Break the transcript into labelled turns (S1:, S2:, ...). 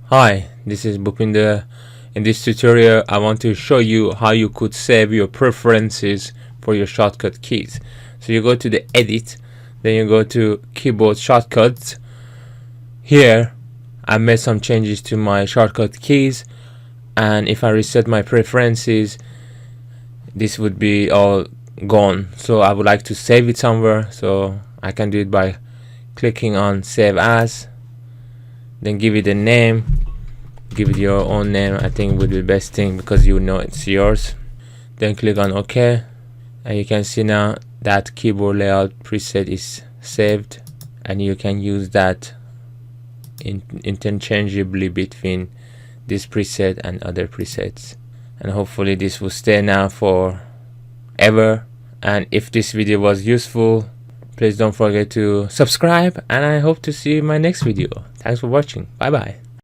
S1: Hi, this is Bhupinder. In this tutorial, I want to show you how you could save your preferences for your shortcut keys. So you go to the edit, then you go to keyboard shortcuts. Here, I made some changes to my shortcut keys, and if I reset my preferences, this would be all gone. So I would like to save it somewhere, so I can do it by clicking on save as, then give it a name. Give it your own name. I think would be the best thing because you know it's yours. Then click on OK, and you can see now that keyboard layout preset is saved, and you can use that interchangeably between this preset and other presets, and hopefully this will stay now for ever. And if this video was useful, please don't forget to subscribe, and I hope to see you in my next video. Thanks for watching. Bye bye.